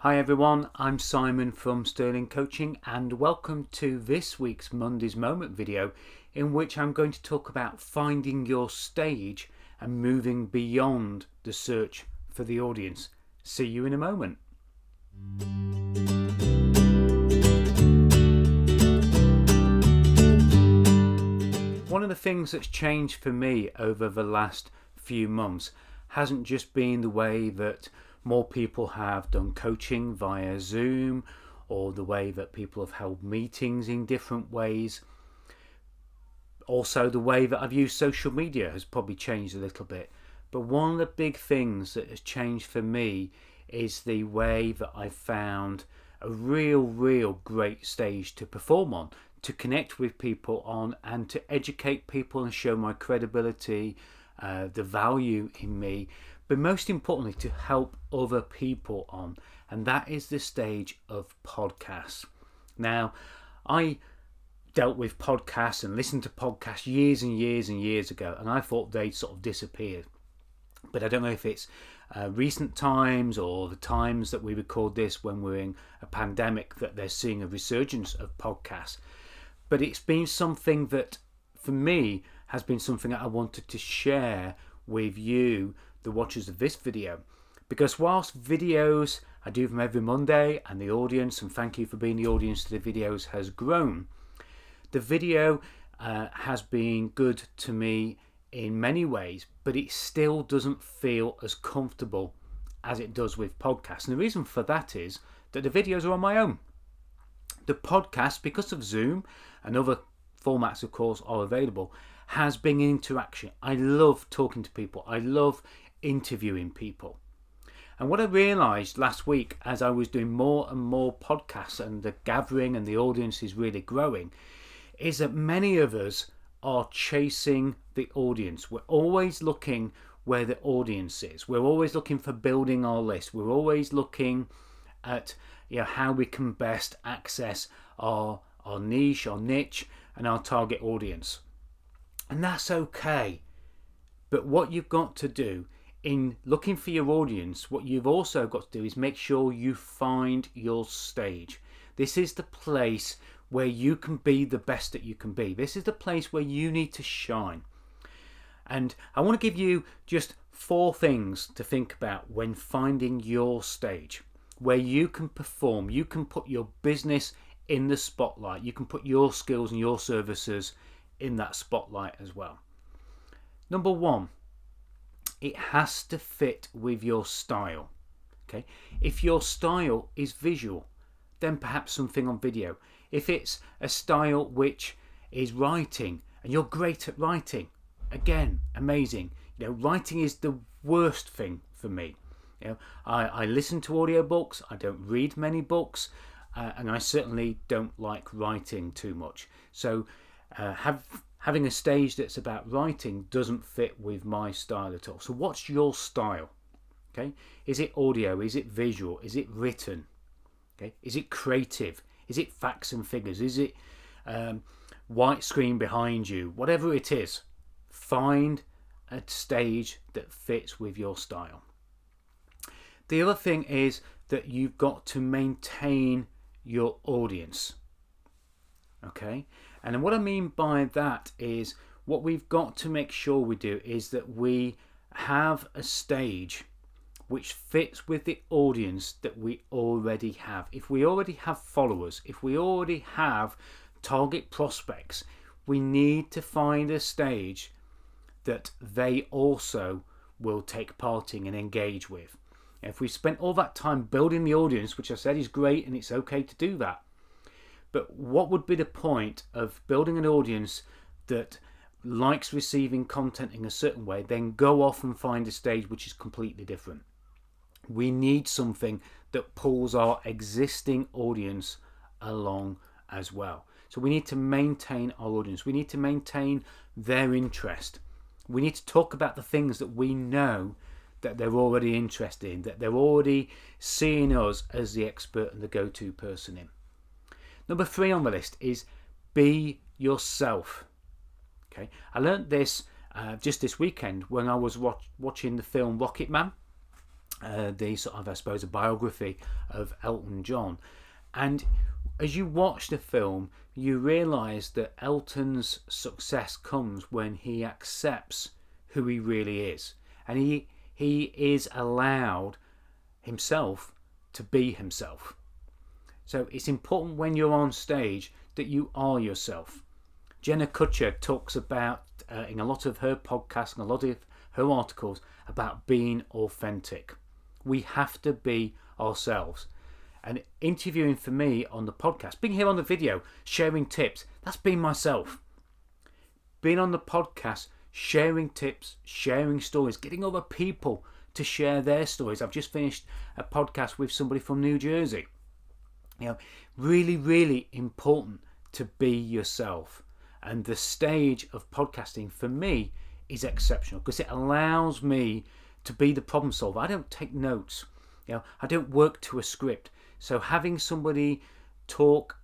Hi everyone, I'm Simon from Sterling Coaching and welcome to this week's Monday's Moment video in which I'm going to talk about finding your stage and moving beyond the search for the audience. See you in a moment. One of the things that's changed for me over the last few months hasn't just been the way that more people have done coaching via Zoom or the way that people have held meetings in different ways. Also, the way that I've used social media has probably changed a little bit. But one of the big things that has changed for me is the way that I've found a real great stage to perform on, to connect with people on, and to educate people and show my credibility, the value in me, but most importantly to help other people on, and that is the stage of podcasts. Now, I dealt with podcasts and listened to podcasts years and years ago, and I thought they'd sort of disappeared. But I don't know if it's recent times or the times that we record this when we're in a pandemic that they're seeing a resurgence of podcasts. But it's been something that, for me, has been something that I wanted to share with you, the watchers of this video. Because whilst videos, I do them every Monday, and the audience, and thank you for being the audience to the videos, has grown, the video has been good to me in many ways, but it still doesn't feel as comfortable as it does with podcasts. And the reason for that is that the videos are on my own. The podcast, because of Zoom and other formats of course are available, has been interaction. I love talking to people. I love interviewing people. And what I realised last week as I was doing more and more podcasts and the gathering and the audience is really growing, is that many of us are chasing the audience. We're always looking where the audience is. We're always looking for building our list. We're always looking at how we can best access our niche, our niche, and our target audience. And that's okay. But what you've got to do in looking for your audience, what you've also got to do is make sure you find your stage. This is the place where you can be the best that you can be. This is the place where you need to shine. And I want to give you just 4 things to think about when finding your stage, where you can perform, you can put your business in the spotlight, you can put your skills and your services in that spotlight as well. Number 1, it has to fit with your style. Okay, if your style is visual, then perhaps something on video. If it's a style which is writing and you're great at writing, again, amazing. Writing is the worst thing for me. I listen to audiobooks, I don't read many books, and I certainly don't like writing too much. So having a stage that's about writing doesn't fit with my style at all. So what's your style? Okay, is it audio? Is it visual? Is it written? Okay, is it creative? Is it facts and figures? Is it white screen behind you? Whatever it is, find a stage that fits with your style. The other thing is that you've got to maintain your audience. Okay, and what I mean by that is what we've got to make sure we do is that we have a stage which fits with the audience that we already have. If we already have followers, if we already have target prospects, we need to find a stage that they also will take part in and engage with. If we spent all that time building the audience, which I said is great and it's okay to do that, but what would be the point of building an audience that likes receiving content in a certain way, then go off and find a stage which is completely different? We need something that pulls our existing audience along as well. So we need to maintain our audience. We need to maintain their interest. We need to talk about the things that we know that they're already interested in, that they're already seeing us as the expert and the go-to person in. Number 3 on the list is be yourself. Okay, I learned this just this weekend when I was watching the film Rocket Man. the sort of, I suppose, a biography of Elton John. And as you watch the film, you realise that Elton's success comes when he accepts who he really is. And he is allowed himself to be himself. So it's important when you're on stage that you are yourself. Jenna Kutcher talks about, in a lot of her podcasts and a lot of her articles, about being authentic. We have to be ourselves. And interviewing for me on the podcast, being here on the video, sharing tips, that's being myself. Being on the podcast, sharing tips, sharing stories, getting other people to share their stories. I've just finished a podcast with somebody from New Jersey. Really, really important to be yourself. And the stage of podcasting for me is exceptional because it allows me to be the problem solver. I don't take notes. I don't work to a script. So having somebody talk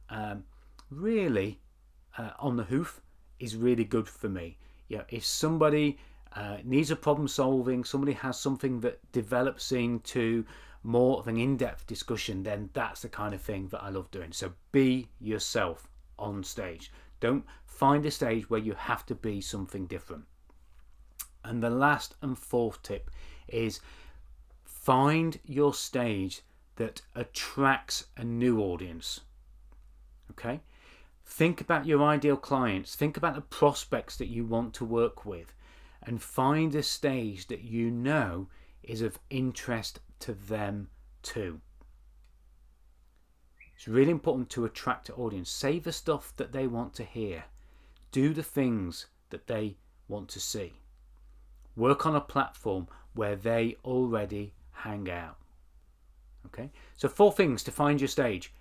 really on the hoof is really good for me. If somebody needs a problem solving, somebody has something that develops into more of an in-depth discussion, then that's the kind of thing that I love doing. So be yourself on stage. Don't find a stage where you have to be something different. And the last and fourth tip is find your stage that attracts a new audience. Okay? Think about your ideal clients. Think about the prospects that you want to work with. And find a stage that you know is of interest to them too. It's really important to attract an audience. Say the stuff that they want to hear. Do the things that they want to see. Work on a platform where they already hang out. Okay, so 4 things to find your stage.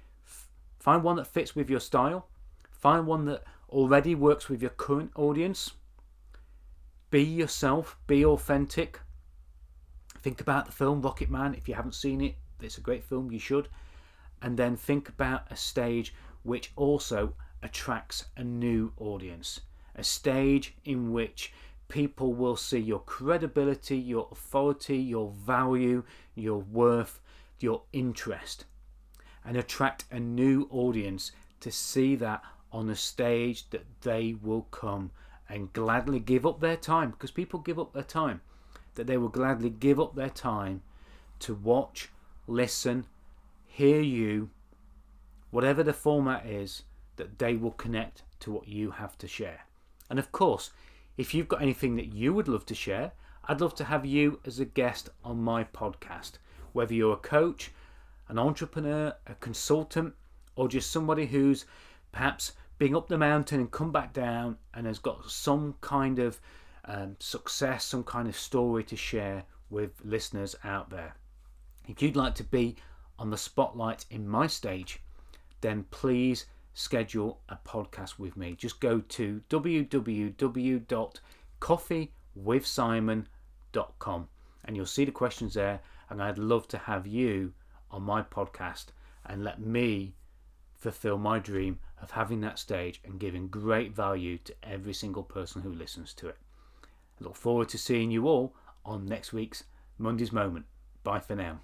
Find one that fits with your style. Find one that already works with your current audience. Be yourself. Be authentic. Think about the film Rocket Man. If you haven't seen it, it's a great film. You should. And then think about a stage which also attracts a new audience. A stage in which people will see your credibility, your authority, your value, your worth, your interest, and attract a new audience to see that on a stage that they will come and gladly give up their time, because people give up their time, that they will gladly give up their time to watch, listen, hear you, whatever the format is, that they will connect to what you have to share. And of course, if you've got anything that you would love to share, I'd love to have you as a guest on my podcast. Whether you're a coach, an entrepreneur, a consultant, or just somebody who's perhaps been up the mountain and come back down and has got some kind of success, some kind of story to share with listeners out there. If you'd like to be on the spotlight in my stage, then please schedule a podcast with me. Just go to www.coffeewithsimon.com and you'll see the questions there, and I'd love to have you on my podcast and let me fulfill my dream of having that stage and giving great value to every single person who listens to it. I look forward to seeing you all on next week's Monday's Moment. Bye for now.